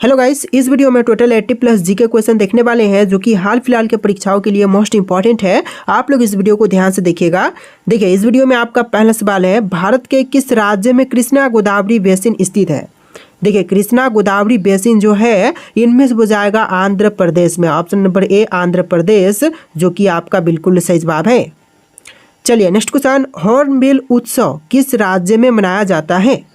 Hello guys, इस video में total 80 plus GK question देखने वाले हैं जो कि हाल फिलहाल के परीक्षाओं के लिए मोस्ट इंपॉर्टेंट है। आप लोग इस वीडियो को ध्यान से देखिएगा। देखिए, इस वीडियो में आपका पहला सवाल है, भारत के किस राज्य में कृष्णा गोदावरी बेसिन स्थित है। देखिए, कृष्णा गोदावरी बेसिन जो है इनमें से हो जाएगा आंध्र प्रदेश में। ऑप्शन नंबर ए आंध्र प्रदेश, जो कि आपका बिल्कुल सही जवाब है। चलिए नेक्स्ट क्वेश्चन, हॉर्नबिल उत्सव किस राज्य में मनाया जाता है।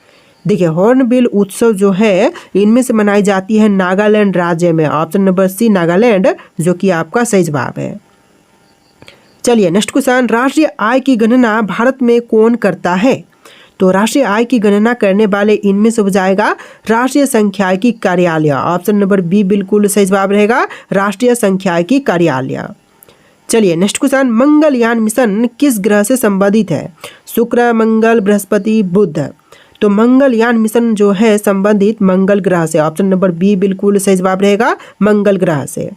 देखिए, हॉर्नबिल उत्सव जो है इनमें से मनाई जाती है नागालैंड राज्य में। ऑप्शन नंबर सी नागालैंड, जो कि आपका सही जवाब है। चलिए नेक्स्ट क्वेश्चन, राष्ट्रीय आय की गणना भारत में कौन करता है। तो राष्ट्रीय आय की गणना करने वाले इनमें से हो जाएगा राष्ट्रीय सांख्यिकी कार्यालय। ऑप्शन नंबर बी बिल्कुल सही जवाब रहेगा, राष्ट्रीय सांख्यिकी कार्यालय। चलिए नेक्स्ट क्वेश्चन, मंगलयान मिशन किस ग्रह से संबंधित है। शुक्र, मंगल, बृहस्पति, बुध। तो मंगलयान मिशन जो है संबंधित मंगल ग्रह से। ऑप्शन नंबर बी बिल्कुल सही जवाब रहेगा, मंगल ग्रह से।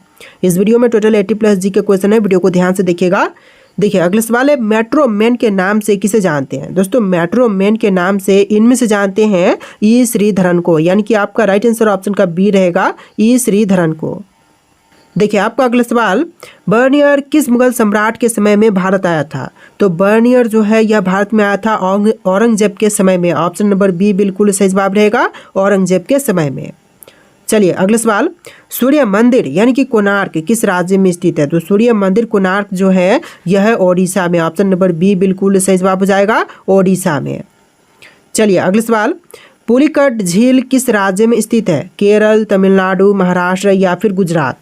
इस वीडियो में टोटल 80 प्लस जी के क्वेश्चन है, वीडियो को ध्यान से देखिएगा। देखिए, अगला सवाल है, मेट्रो मैन के नाम से किसे जानते हैं। दोस्तों, मेट्रो मैन के नाम से इनमें से जानते हैं ई श्रीधरन को, यानी कि आपका राइट आंसर ऑप्शन का बी रहेगा, ई श्रीधरन को। देखिए, आपका अगला सवाल, बर्नियर किस मुगल सम्राट के समय में भारत आया था। तो बर्नियर जो है यह भारत में आया था औरंगजेब के समय में। ऑप्शन नंबर बी बिल्कुल सही जवाब रहेगा, औरंगजेब के समय में। चलिए अगला सवाल, सूर्य मंदिर यानी कि कोणार्क किस राज्य में स्थित है। तो सूर्य मंदिर कोणार्क जो है यह है ओडिशा में। ऑप्शन नंबर बी बिल्कुल सही जवाब हो जाएगा, ओडिशा में। चलिए अगला सवाल, पुलिकट झील किस राज्य में स्थित है। केरल, तमिलनाडु, महाराष्ट्र या फिर गुजरात।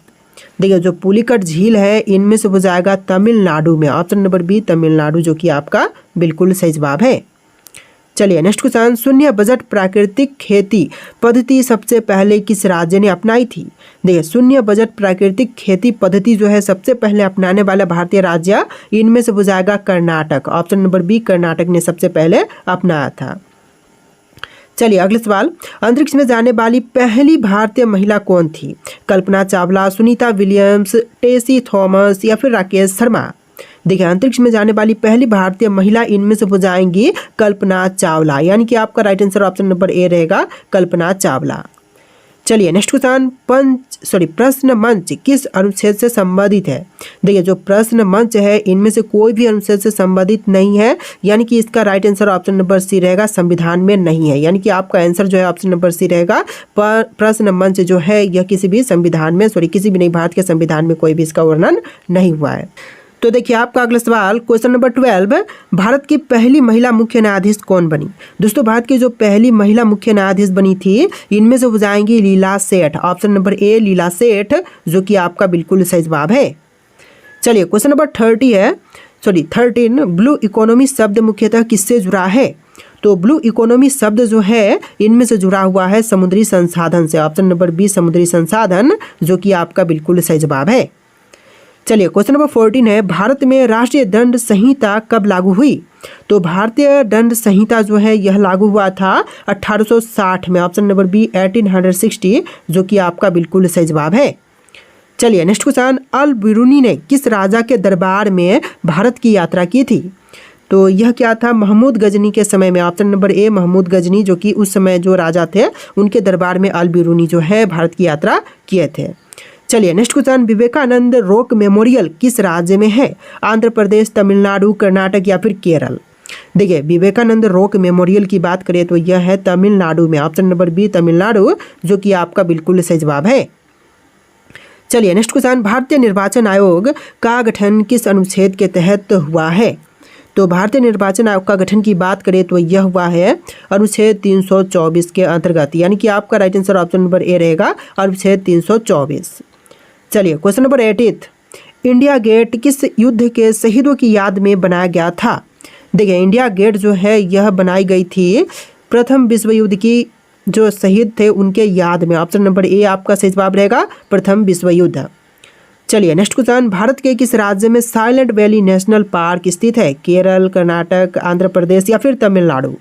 देखिए, जो पुलिकट झील है इनमें से हो जाएगा तमिलनाडु में। ऑप्शन नंबर बी तमिलनाडु, जो कि आपका बिल्कुल सही जवाब है। चलिए नेक्स्ट क्वेश्चन, शून्य बजट प्राकृतिक खेती पद्धति सबसे पहले किस राज्य ने अपनाई थी। देखिए, शून्य बजट प्राकृतिक खेती पद्धति जो है सबसे पहले अपनाने वाला भारतीय राज्य इनमें से हो जाएगा Karnataka. Option number B Karnataka ने सबसे पहले अपनाया था। चलिए अगला सवाल, अंतरिक्ष में जाने वाली पहली भारतीय महिला कौन थी। कल्पना चावला, सुनीता विलियम्स, टेसी थॉमस या फिर राकेश शर्मा। देखिए, अंतरिक्ष में जाने वाली पहली भारतीय महिला इनमें से हो जाएंगी कल्पना चावला, यानी कि आपका राइट आंसर ऑप्शन नंबर ए रहेगा, कल्पना चावला। चलिए नेक्स्ट क्वेश्चन, प्रश्न मंच किस अनुच्छेद से संबंधित है। देखिए, जो प्रश्न मंच है इनमें से कोई भी अनुच्छेद से संबंधित नहीं है, यानी कि इसका right answer option number C रहेगा, संविधान में नहीं है। यानी कि आपका आंसर जो है ऑप्शन नंबर सी रहेगा, पर प्रश्न मंच जो है यह किसी भी संविधान में किसी भी नहीं भारत के संविधान में कोई भी इसका वर्णन नहीं हुआ है। तो देखिए, आपका अगला सवाल क्वेश्चन नंबर 12, भारत की पहली महिला मुख्य न्यायाधीश कौन बनी। दोस्तों, भारत की जो पहली महिला मुख्य न्यायाधीश बनी थी इनमें से हो जाएंगी लीला सेठ। ऑप्शन नंबर ए लीला सेठ, जो कि आपका बिल्कुल सही जवाब है। चलिए क्वेश्चन नंबर 13, ब्लू इकोनॉमी शब्द मुख्यतः किससे जुड़ा है। तो ब्लू इकोनॉमी शब्द जो है इनमें से जुड़ा हुआ है समुद्री संसाधन से। ऑप्शन नंबर बी समुद्री संसाधन, जो कि आपका बिल्कुल सही जवाब है। चलिए क्वेश्चन नंबर 14 है, भारत में राष्ट्रीय दंड संहिता कब लागू हुई। तो भारतीय दंड संहिता जो है यह लागू हुआ था 1860 में। ऑप्शन नंबर बी 1860, जो कि आपका बिल्कुल सही जवाब है। चलिए नेक्स्ट क्वेश्चन, अल बिरूनी ने किस राजा के दरबार में भारत की यात्रा की थी। तो यह क्या था, महमूद गजनी के समय में। Option number A Mahmud Ghazni, जो कि उस समय जो राजा थे उनके दरबार में अल बिरूनी जो है भारत की यात्रा किए थे। चलिए next question, Vivekananda rock memorial किस राज्य में है। आंध्र प्रदेश, तमिलनाडु, कर्नाटक या फिर केरल। देखिए, विवेकानंद रॉक मेमोरियल की बात करें तो यह है तमिलनाडु में। ऑप्शन नंबर बी तमिलनाडु, जो कि आपका बिल्कुल सही जवाब है। चलिए नेक्स्ट क्वेश्चन, भारतीय निर्वाचन आयोग का गठन किस अनुच्छेद के तहत हुआ है। तो भारतीय निर्वाचन आयोग का गठन की बात करें तो यह हुआ है अनुच्छेद 324 के अंतर्गत, यानी कि आपका राइट आंसर ऑप्शन नंबर ए रहेगा, अनुच्छेद 324। चलिए क्वेश्चन नंबर 18, इंडिया गेट किस युद्ध के शहीदों की याद में बनाया गया था। देखिए, इंडिया गेट जो है यह बनाई गई थी प्रथम विश्व युद्ध की जो शहीद थे उनके याद में। ऑप्शन नंबर ए आपका सही जवाब रहेगा, प्रथम विश्व युद्ध। चलिए नेक्स्ट क्वेश्चन, भारत के किस राज्य में साइलेंट वैली नेशनल पार्क स्थित है। केरल, कर्नाटक, आंध्र प्रदेश या फिर तमिलनाडु।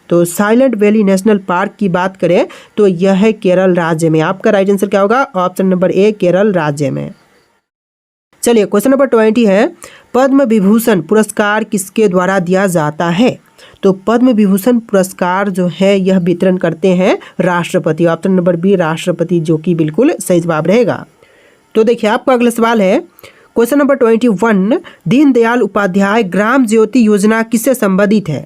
तो साइलेंट वैली नेशनल पार्क की बात करें तो यह है केरल राज्य में। आपका राइट आंसर क्या होगा, ऑप्शन नंबर ए केरल राज्य में। चलिए क्वेश्चन नंबर 20 है, पद्म विभूषण पुरस्कार किसके द्वारा दिया जाता है। तो पद्म विभूषण पुरस्कार जो है यह वितरण करते हैं राष्ट्रपति। ऑप्शन नंबर बी राष्ट्रपति, जो कि बिल्कुल सही जवाब रहेगा। तो देखिए आपका अगला सवाल है क्वेश्चन नंबर 21, दीनदयाल उपाध्याय ग्राम ज्योति योजना किससे संबंधित है?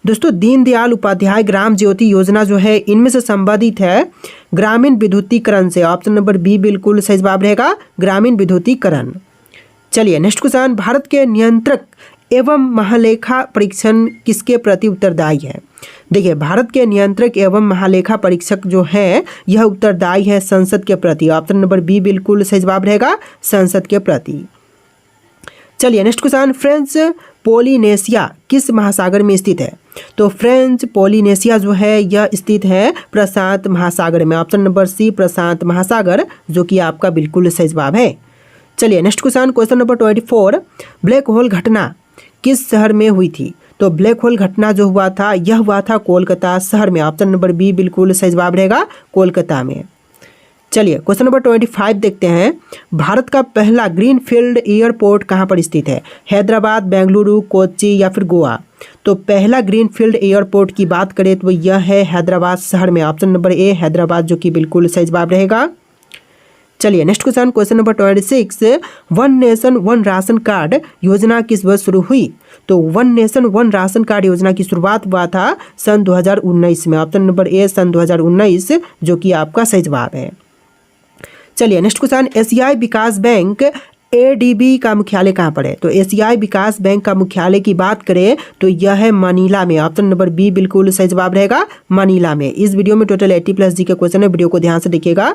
दोस्तों दीनदयाल उपाध्याय ग्राम ज्योति योजना जो है इनमें से संबंधित है ग्रामीण विद्युतीकरण से। ऑप्शन नंबर बी बिल्कुल सही जवाब रहेगा, ग्रामीण विद्युतीकरण। चलिए नेक्स्ट क्वेश्चन, भारत के नियंत्रक एवं महालेखा परीक्षण किसके प्रति उत्तरदायी है? देखिए भारत के नियंत्रक एवं महालेखा परीक्षक जो है यह उत्तरदायी है संसद के प्रति। ऑप्शन नंबर बी बिल्कुल सही जवाब रहेगा, संसद के प्रति। चलिए नेक्स्ट क्वेश्चन, फ्रेंच पोलिनेशिया किस महासागर में स्थित है? तो फ्रेंच पोलिनेशिया जो है यह स्थित है प्रशांत महासागर में। ऑप्शन नंबर सी प्रशांत महासागर, जो कि आपका बिल्कुल सही जवाब है। चलिए next question, question number 24, black hole घटना किस शहर में हुई थी? तो ब्लैक होल घटना जो हुआ था यह हुआ था कोलकाता शहर में। ऑप्शन नंबर बी बिल्कुल सही जवाब रहेगा, कोलकाता में। चलिए क्वेश्चन नंबर 25 देखते हैं, भारत का पहला ग्रीनफील्ड एयरपोर्ट कहाँ पर स्थित है? हैदराबाद, बेंगलुरु, कोच्चि या फिर गोवा? तो पहला ग्रीनफील्ड एयरपोर्ट की बात करें तो यह है हैदराबाद शहर में। ऑप्शन नंबर ए हैदराबाद, जो कि बिल्कुल सही जवाब रहेगा। चलिए next question, question number 26, one nation one ration card योजना किस वर्ष शुरू हुई? तो one nation one ration card योजना की शुरुआत हुआ था सन 2019 में। ऑप्शन नंबर ए सन 2019, जो कि आपका सही जवाब है। चलिए नेक्स्ट क्वेश्चन, एशियाई विकास बैंक एडीबी का मुख्यालय कहाँ पर है? तो एशियाई विकास बैंक का मुख्यालय की बात करें तो यह है मनीला में। ऑप्शन नंबर बी बिल्कुल सही जवाब रहेगा, मनीला में। इस वीडियो में टोटल 80+ जी के क्वेश्चन है, वीडियो को ध्यान से देखिएगा।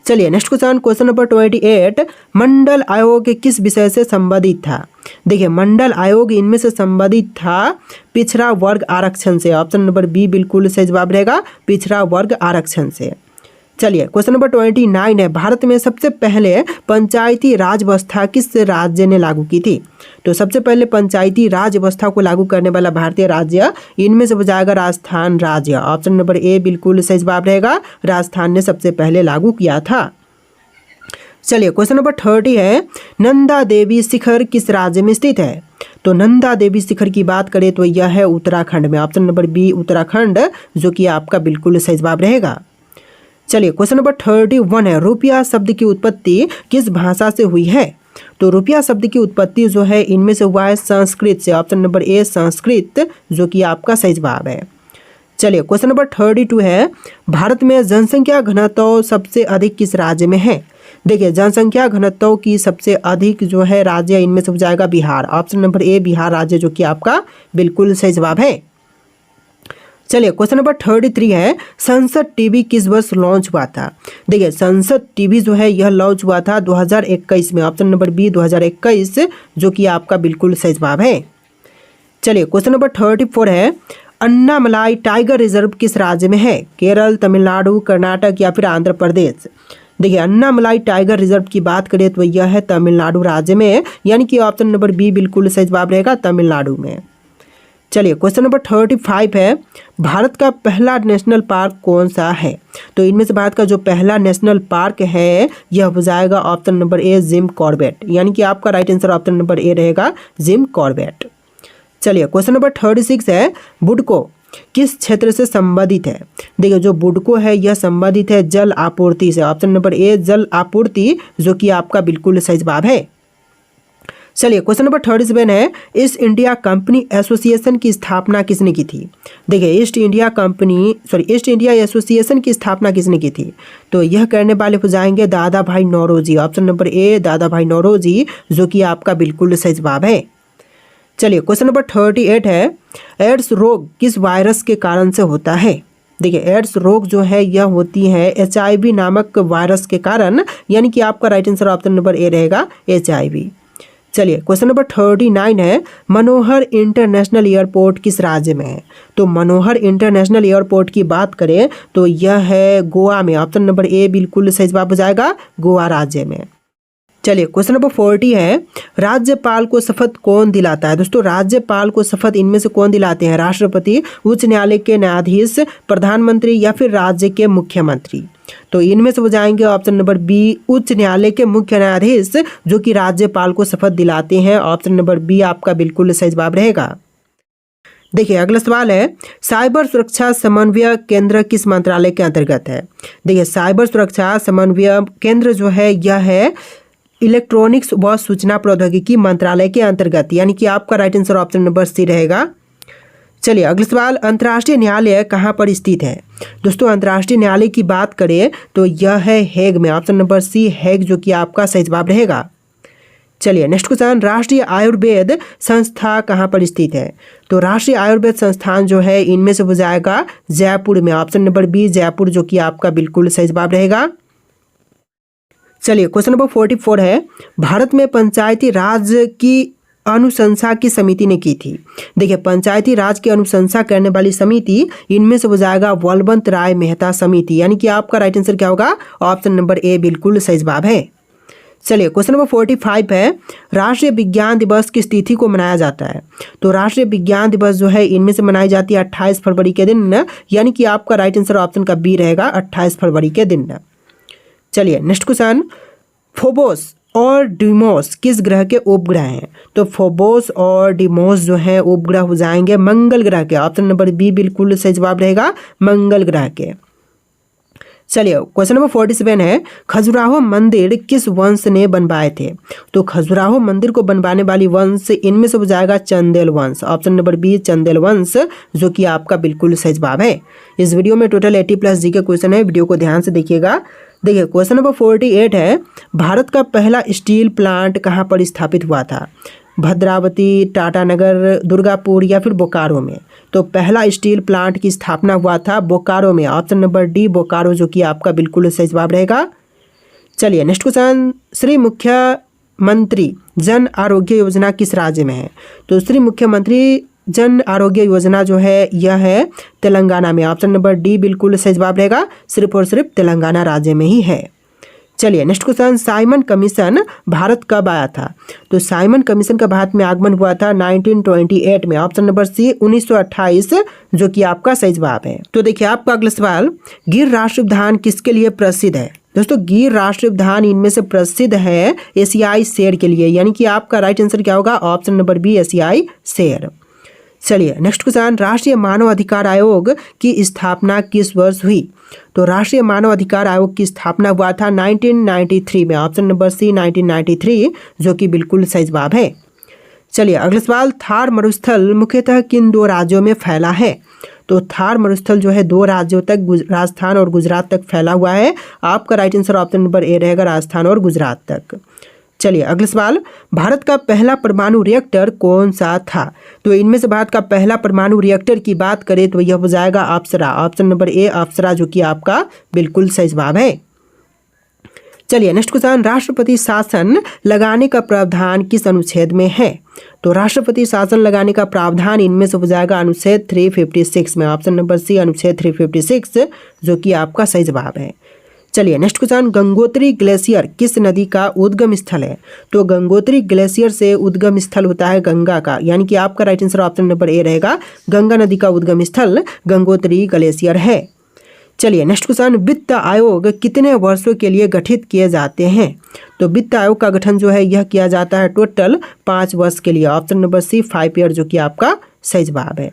चलिए नेक्स्ट क्वेश्चन, क्वेश्चन नंबर 28, मंडल आयोग किस विषय से संबंधित था? देखिए मंडल आयोग इनमें से संबंधित था पिछड़ा वर्ग आरक्षण से। ऑप्शन नंबर बी बिल्कुल सही जवाब रहेगा, पिछड़ा वर्ग आरक्षण से। चलिए क्वेश्चन नंबर 29 है, भारत में सबसे पहले पंचायती राज व्यवस्था किस राज्य ने लागू की थी? तो सबसे पहले पंचायती राज व्यवस्था को लागू करने वाला भारतीय राज्य इनमें से हो जाएगा राजस्थान राज्य। ऑप्शन नंबर ए बिल्कुल सही जवाब रहेगा, राजस्थान ने सबसे पहले लागू किया था। चलिए क्वेश्चन नंबर 30 है, नंदा देवी शिखर किस राज्य में स्थित है? तो नंदा देवी शिखर की बात करें तो यह है उत्तराखंड में। ऑप्शन नंबर बी उत्तराखंड, जो कि आपका बिल्कुल सही जवाब रहेगा। चलिए क्वेश्चन नंबर 31 है, रुपया शब्द की उत्पत्ति किस भाषा से हुई है? तो रुपया शब्द की उत्पत्ति जो है इनमें से हुआ है संस्कृत से। ऑप्शन नंबर ए संस्कृत, जो कि आपका सही जवाब है। चलिए क्वेश्चन नंबर 32 है, भारत में जनसंख्या घनत्व सबसे अधिक किस राज्य में है? देखिए जनसंख्या घनत्व की सबसे अधिक जो है राज्य इनमें से हो जाएगा बिहार। ऑप्शन नंबर ए बिहार राज्य, जो कि आपका बिल्कुल सही जवाब है। चलिए क्वेश्चन नंबर 33 है, संसद टीवी किस वर्ष लॉन्च हुआ था? देखिए संसद टीवी जो है यह लॉन्च हुआ था 2021 में। ऑप्शन नंबर बी 2021, जो कि आपका बिल्कुल सही जवाब है। चलिए क्वेश्चन नंबर 34 है, अन्नामलाई टाइगर रिजर्व किस राज्य में है? केरल, तमिलनाडु, कर्नाटक या फिर आंध्र प्रदेश? देखिए अन्नामलाई टाइगर रिजर्व की बात करें तो यह है तमिलनाडु राज्य में, यानी कि ऑप्शन नंबर बी बिल्कुल सही जवाब रहेगा, तमिलनाडु में। चलिए क्वेश्चन नंबर 35 है, भारत का पहला नेशनल पार्क कौन सा है? तो इनमें से भारत का जो पहला नेशनल पार्क है यह हो जाएगा ऑप्शन नंबर ए जिम कॉर्बेट, यानी कि आपका राइट आंसर ऑप्शन नंबर ए रहेगा, जिम कॉर्बेट। चलिए क्वेश्चन नंबर 36 है, बुडको किस क्षेत्र से संबंधित है? देखिए जो बुडको है यह संबंधित है जल आपूर्ति से। ऑप्शन नंबर ए जल आपूर्ति, जो कि आपका बिल्कुल सही जवाब है। चलिए क्वेश्चन नंबर 37 है, ईस्ट इंडिया कंपनी एसोसिएशन की स्थापना किसने की थी? देखिए ईस्ट इंडिया एसोसिएशन की स्थापना किसने की थी? तो यह करने वाले हो जाएंगे दादा भाई नौरोजी। ऑप्शन नंबर ए दादा भाई नौरोजी, जो कि आपका बिल्कुल सही जवाब है। चलिए क्वेश्चन नंबर 38 है, एड्स रोग किस वायरस के कारण से होता है? देखिए एड्स रोग जो है यह होती है HIV नामक वायरस के कारण, यानी कि आपका राइट आंसर ऑप्शन नंबर ए रहेगा, HIV। चलिए क्वेश्चन नंबर 39 है, मनोहर इंटरनेशनल एयरपोर्ट किस राज्य में है? तो मनोहर इंटरनेशनल एयरपोर्ट की बात करें तो यह है गोवा में। ऑप्शन नंबर ए बिल्कुल सही जवाब हो जाएगा, गोवा राज्य में। चलिए क्वेश्चन नंबर 40 है, राज्यपाल को शपथ कौन दिलाता है? दोस्तों राज्यपाल को शपथ इनमें से कौन दिलाते हैं? राष्ट्रपति, उच्च न्यायालय के न्यायाधीश, प्रधानमंत्री या फिर राज्य के मुख्यमंत्री? तो इनमें से हो जाएंगे ऑप्शन नंबर बी उच्च न्यायालय के मुख्य न्यायाधीश, जो कि राज्यपाल को शपथ दिलाते हैं। ऑप्शन नंबर बी आपका बिल्कुल सही जवाब रहेगा। देखिए अगला सवाल है, साइबर सुरक्षा समन्वय केंद्र किस मंत्रालय के अंतर्गत है? देखिए साइबर सुरक्षा समन्वय केंद्र जो है यह है इलेक्ट्रॉनिक्स व सूचना प्रौद्योगिकी मंत्रालय के अंतर्गत, यानी कि आपका right answer option number C रहेगा। चलिए अगला सवाल, अंतर्राष्ट्रीय न्यायालय कहाँ पर स्थित है? दोस्तों अंतर्राष्ट्रीय न्यायालय की बात करें तो यह है हेग में, ऑप्शन नंबर सी हेग जो कि आपका सही जवाब रहेगा। चलिए नेक्स्ट क्वेश्चन, राष्ट्रीय आयुर्वेद संस्था कहाँ पर स्थित है? तो राष्ट्रीय आयुर्वेद संस्थान जो है इनमें से हो जाएगा जयपुर में, ऑप्शन नंबर बी जयपुर जो कि आपका बिल्कुल सही जवाब रहेगा। चलिए क्वेश्चन नंबर 44 है, भारत में पंचायती राज की अनुशंसा की समिति ने की थी। देखिए पंचायती राज की अनुशंसा करने वाली समिति इनमें से हो जाएगा बलवंत राय मेहता समिति, यानी कि आपका राइट आंसर क्या होगा? ऑप्शन नंबर ए बिल्कुल सही जवाब है। चलिए क्वेश्चन नंबर 45 है, राष्ट्रीय विज्ञान दिवस किस तिथि को मनाया जाता है? तो राष्ट्रीय विज्ञान दिवस जो है इनमें से मनाई जाती है 28 फरवरी के दिन, यानी कि आपका राइट आंसर ऑप्शन का बी रहेगा 28 फरवरी के दिन। चलिए नेक्स्ट क्वेश्चन, फोबोस और डिमोस किस ग्रह के उपग्रह हैं? तो फोबोस और डिमोस जो है उपग्रह हो जाएंगे मंगल ग्रह के, ऑप्शन नंबर बी बिल्कुल सही जवाब रहेगा मंगल ग्रह के। चलिए क्वेश्चन नंबर 47 है, खजुराहो मंदिर किस वंश ने बनवाए थे? तो खजुराहो मंदिर को बनवाने वाली वंश इनमें से हो जाएगा चंदेल वंश, ऑप्शन नंबर बी चंदेल वंश जो कि आपका बिल्कुल सही जवाब है। इस वीडियो में टोटल 80+ जी के क्वेश्चन है, वीडियो को ध्यान से देखिएगा। देखिए क्वेश्चन नंबर 48 है, भारत का पहला स्टील प्लांट कहाँ पर स्थापित हुआ था? भद्रावती, टाटानगर, दुर्गापुर या फिर बोकारो में? तो पहला स्टील प्लांट की स्थापना हुआ था बोकारो में, ऑप्शन नंबर डी बोकारो जो कि आपका बिल्कुल सही जवाब रहेगा। चलिए नेक्स्ट क्वेश्चन, श्री मुख्यमंत्री जन आरोग्य योजना किस राज्य में है? तो श्री मुख्यमंत्री जन आरोग्य योजना जो है यह है तेलंगाना में, ऑप्शन नंबर डी बिल्कुल सही जवाब रहेगा, सिर्फ और सिर्फ तेलंगाना राज्य में ही है। चलिए next question, Simon commission Bharat कब आया था? तो साइमन कमीशन का भारत में आगमन हुआ था 1928 में, ऑप्शन नंबर सी 1928 जो कि आपका सही जवाब है। तो देखिए आपका अगला सवाल, गिर राष्ट्रीय उद्यान किसके लिए प्रसिद्ध है? दोस्तों गिर राष्ट्रीय उद्यान इनमें से प्रसिद्ध है एशियाई शेर के लिए, यानी कि आपका राइट आंसर क्या होगा? ऑप्शन नंबर बी एशियाई शेर। चलिए नेक्स्ट क्वेश्चन, राष्ट्रीय मानव अधिकार आयोग की स्थापना किस वर्ष हुई? तो राष्ट्रीय मानव अधिकार आयोग की स्थापना हुआ था 1993 में, ऑप्शन नंबर सी 1993 जो कि बिल्कुल सही जवाब है। चलिए अगला सवाल, थार मरुस्थल मुख्यतः किन दो राज्यों में फैला है? तो थार मरुस्थल जो है दो राज्यों तक, राजस्थान और गुजरात तक फैला हुआ है, आपका राइट आंसर ऑप्शन नंबर ए रहेगा राजस्थान और गुजरात तक। चलिए अगला सवाल, भारत का पहला परमाणु रिएक्टर कौन सा था? तो इनमें से भारत का पहला परमाणु रिएक्टर की बात करें तो यह हो जाएगा अप्सरा, ऑप्शन नंबर ए अप्सरा जो कि आपका बिल्कुल सही जवाब है। चलिए नेक्स्ट क्वेश्चन, राष्ट्रपति शासन लगाने का प्रावधान किस अनुच्छेद में है? तो राष्ट्रपति शासन लगाने का प्रावधान इनमें से हो जाएगा अनुच्छेद 356 में, ऑप्शन नंबर सी अनुच्छेद 356 जो कि आपका सही जवाब है। चलिए नेक्स्ट क्वेश्चन, गंगोत्री ग्लेशियर किस नदी का उद्गम स्थल है? तो गंगोत्री ग्लेशियर से उद्गम स्थल होता है गंगा का, यानी कि आपका राइट आंसर ऑप्शन नंबर ए रहेगा, गंगा नदी का उद्गम स्थल गंगोत्री ग्लेशियर है। चलिए नेक्स्ट क्वेश्चन, वित्त आयोग कितने वर्षों के लिए गठित किए जाते हैं? तो वित्त आयोग का गठन जो है यह किया जाता है टोटल 5 वर्ष के लिए, ऑप्शन नंबर सी 5 ईयर जो कि आपका सही जवाब है।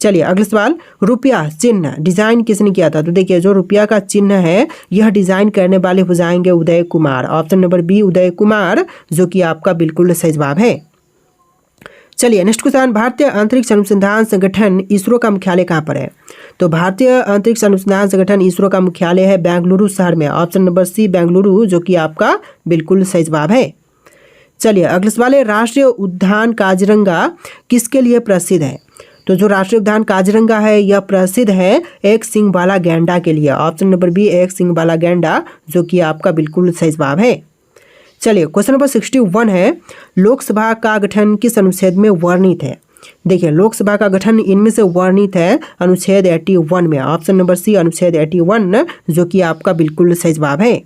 चलिए अगला सवाल, रुपया चिन्ह डिजाइन किसने किया था? तो देखिए जो रुपया का चिन्ह है यह डिजाइन करने वाले हो जाएंगे Uday Kumar, option number B Uday Kumar जो कि आपका बिल्कुल सही जवाब है। चलिए नेक्स्ट क्वेश्चन, भारतीय अंतरिक्ष अनुसंधान संगठन इसरो का मुख्यालय कहाँ पर है? तो भारतीय अंतरिक्ष अनुसंधान संगठन इसरो का मुख्यालय है बेंगलुरु शहर में, ऑप्शन नंबर सी बेंगलुरु जो कि आपका बिल्कुल सही जवाब है। चलिए अगला सवाल है, राष्ट्रीय उद्यान काजीरंगा किसके लिए प्रसिद्ध है? तो जो राष्ट्रीय उद्यान काजीरंगा है यह प्रसिद्ध है एक सींग वाला गैंडा के लिए, ऑप्शन नंबर बी एक सींग वाला गैंडा जो कि आपका बिल्कुल सही जवाब है। चलिए क्वेश्चन नंबर 61 है, लोकसभा का गठन किस अनुच्छेद में वर्णित है? देखिए लोकसभा का गठन इनमें से वर्णित है अनुच्छेद 81 में, ऑप्शन नंबर सी अनुच्छेद 81 जो कि आपका बिल्कुल सही जवाब है।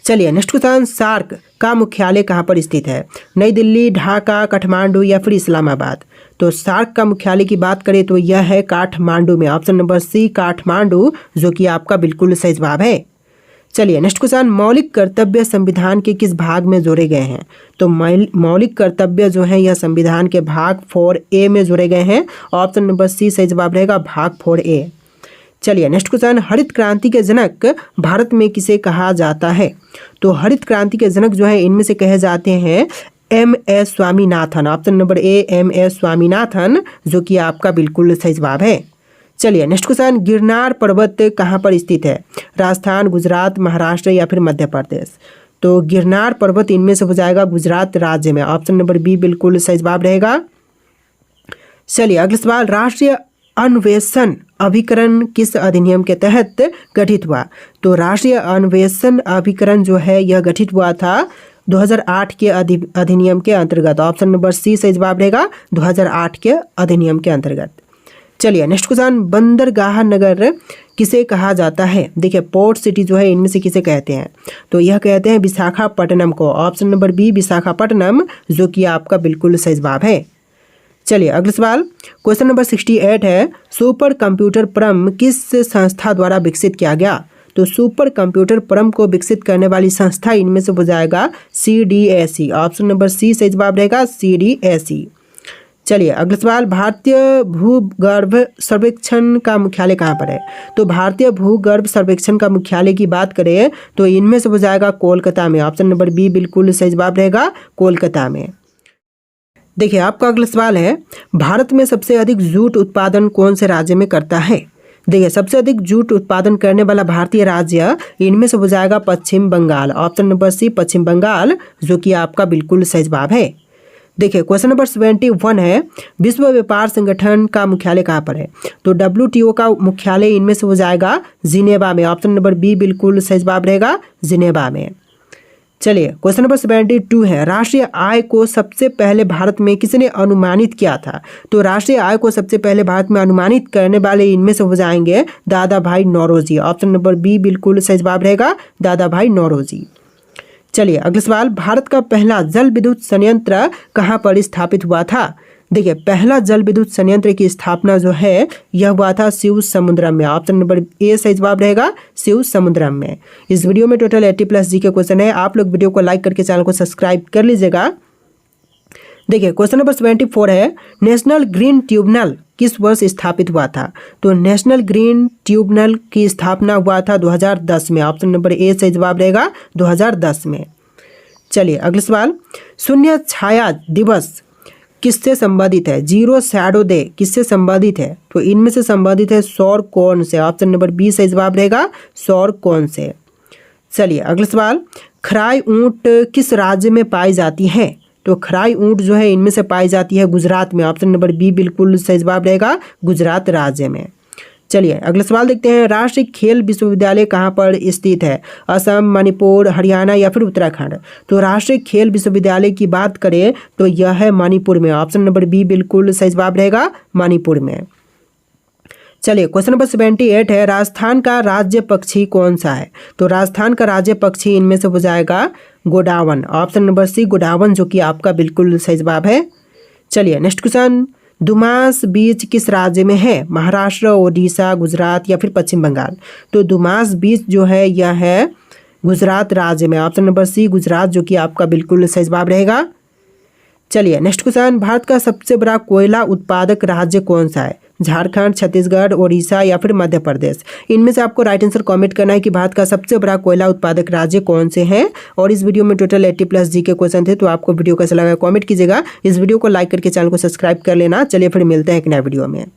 चलिए नेक्स्ट क्वेश्चन, सार्क का मुख्यालय कहाँ पर स्थित है? नई दिल्ली, ढाका, काठमांडू या फिर इस्लामाबाद? तो सार्क का मुख्यालय की बात करें तो यह है काठमांडू में, ऑप्शन नंबर सी काठमांडू जो कि आपका बिल्कुल सही जवाब है। चलिए नेक्स्ट क्वेश्चन, मौलिक कर्तव्य संविधान के किस भाग में जोड़े गए हैं? तो मौलिक कर्तव्य जो है यह संविधान के भाग 4A में जोड़े गए हैं। ऑप्शन नंबर सी सही जवाब रहेगा, भाग 4A। चलिए नेक्स्ट क्वेश्चन, हरित क्रांति के जनक भारत में किसे कहा जाता है? तो हरित क्रांति के जनक जो है इनमें से कहे जाते हैं MS स्वामीनाथन। ऑप्शन नंबर ए MS स्वामीनाथन, जो कि आपका बिल्कुल सही जवाब है। चलिए नेक्स्ट क्वेश्चन, गिरनार पर्वत कहाँ पर स्थित है? राजस्थान, गुजरात, महाराष्ट्र या फिर मध्य प्रदेश? तो गिरनार पर्वत इनमें से हो जाएगा गुजरात राज्य में। ऑप्शन नंबर बी बिल्कुल सही जवाब रहेगा। चलिए अगला सवाल, राष्ट्रीय अन्वेषण अभिकरण किस अधिनियम के तहत गठित हुआ? तो राष्ट्रीय अन्वेषण अभिकरण जो है यह गठित हुआ था 2008 के अधिनियम के अंतर्गत। ऑप्शन नंबर सी सही जवाब रहेगा, 2008 के अधिनियम के अंतर्गत। चलिए नेक्स्ट क्वेश्चन, बंदरगाह नगर किसे कहा जाता है? देखिए पोर्ट सिटी जो है इनमें से किसे कहते हैं? तो यह कहते हैं विशाखापट्टनम को। ऑप्शन नंबर बी विशाखापट्टनम, जो कि आपका बिल्कुल सही जवाब है। चलिए अगला सवाल, क्वेश्चन नंबर 68 है, सुपर कंप्यूटर परम किस संस्था द्वारा विकसित किया गया? तो सुपर कंप्यूटर परम को विकसित करने वाली संस्था इनमें से हो जाएगा CDSE। ऑप्शन नंबर सी सही जवाब रहेगा, CDSE। चलिए अगला सवाल, भारतीय भूगर्भ सर्वेक्षण का मुख्यालय कहाँ पर है? तो भारतीय भूगर्भ सर्वेक्षण का मुख्यालय की बात करें तो इनमें से हो जाएगा कोलकाता में। ऑप्शन नंबर बी बिल्कुल सही जवाब रहेगा, कोलकाता में। देखिए आपका अगला सवाल है, भारत में सबसे अधिक जूट उत्पादन कौन से राज्य में करता है? देखिए सबसे अधिक जूट उत्पादन करने वाला भारतीय राज्य इनमें से हो जाएगा पश्चिम बंगाल। ऑप्शन नंबर सी पश्चिम बंगाल, जो कि आपका बिल्कुल सही जवाब है। देखिए क्वेश्चन नंबर 71 है, विश्व व्यापार संगठन का मुख्यालय कहाँ पर है? तो WTO का मुख्यालय इनमें से हो जाएगा जिनेवा में। ऑप्शन नंबर बी बिल्कुल सही जवाब रहेगा, जिनेवा में। चलिए क्वेश्चन नंबर 72 है, राष्ट्रीय आय को सबसे पहले भारत में किसने अनुमानित किया था? तो राष्ट्रीय आय को सबसे पहले भारत में अनुमानित करने वाले इनमें से हो जाएंगे दादा भाई नौरोजी। ऑप्शन नंबर बी बिल्कुल सही जवाब रहेगा, दादा भाई नौरोजी। चलिए अगला सवाल, भारत का पहला जल विद्युत संयंत्र कहाँ पर स्थापित हुआ था? देखिए पहला जल विद्युत संयंत्र की स्थापना जो है यह हुआ था शिव समुद्रम में। ऑप्शन नंबर ए सही जवाब रहेगा, शिव समुद्रम में। इस वीडियो में टोटल 80+ जी के क्वेश्चन है। आप लोग वीडियो को लाइक करके चैनल को सब्सक्राइब कर लीजिएगा। देखिए क्वेश्चन नंबर 74 है, नेशनल ग्रीन ट्रिब्यूनल किस वर्ष स्थापित हुआ था? तो नेशनल ग्रीन ट्रिब्यूनल की स्थापना हुआ था 2010 में। ऑप्शन नंबर ए सही जवाब रहेगा, 2010 में। चलिए अगला सवाल, शून्य छाया दिवस किससे संबंधित है? जीरो शैडो डे किससे संबंधित है? तो इनमें से संबंधित है सौर कोण से। ऑप्शन नंबर बी सही जवाब रहेगा, सौर कोण से। चलिए अगला सवाल, खराई ऊंट किस राज्य में पाई जाती है? तो खराई ऊंट जो है इनमें से पाई जाती है गुजरात में। ऑप्शन नंबर बी बिल्कुल सही जवाब रहेगा, गुजरात राज्य में। चलिए अगला सवाल देखते हैं, राष्ट्रीय खेल विश्वविद्यालय कहाँ पर स्थित है? असम, मणिपुर, हरियाणा या फिर उत्तराखंड? तो राष्ट्रीय खेल विश्वविद्यालय की बात करें तो यह है मणिपुर में। ऑप्शन नंबर बी बिल्कुल सही जवाब रहेगा, मणिपुर में। चलिए क्वेश्चन नंबर 78 है, राजस्थान का राज्य पक्षी कौन सा है? तो राजस्थान का राज्य पक्षी इनमें से हो जाएगा गोडावन। ऑप्शन नंबर सी गोडावन, जो कि आपका बिल्कुल सही जवाब है। चलिए नेक्स्ट क्वेश्चन, दुमास बीच किस राज्य में है? महाराष्ट्र, ओडिशा, गुजरात या फिर पश्चिम बंगाल? तो दुमास बीच जो है यह है गुजरात राज्य में। ऑप्शन नंबर सी गुजरात, जो कि आपका बिल्कुल सही जवाब रहेगा। चलिए नेक्स्ट क्वेश्चन, भारत का सबसे बड़ा कोयला उत्पादक राज्य कौन सा है? झारखंड, छत्तीसगढ़, ओडिशा या फिर मध्य प्रदेश? इनमें से आपको राइट आंसर कमेंट करना है कि भारत का सबसे बड़ा कोयला उत्पादक राज्य कौन से हैं। और इस वीडियो में टोटल 80+ जी के क्वेश्चन थे, तो आपको वीडियो कैसा लगा कमेंट कीजिएगा। इस वीडियो को लाइक करके चैनल को सब्सक्राइब कर लेना। चलिए फिर मिलते हैं एक नए वीडियो में।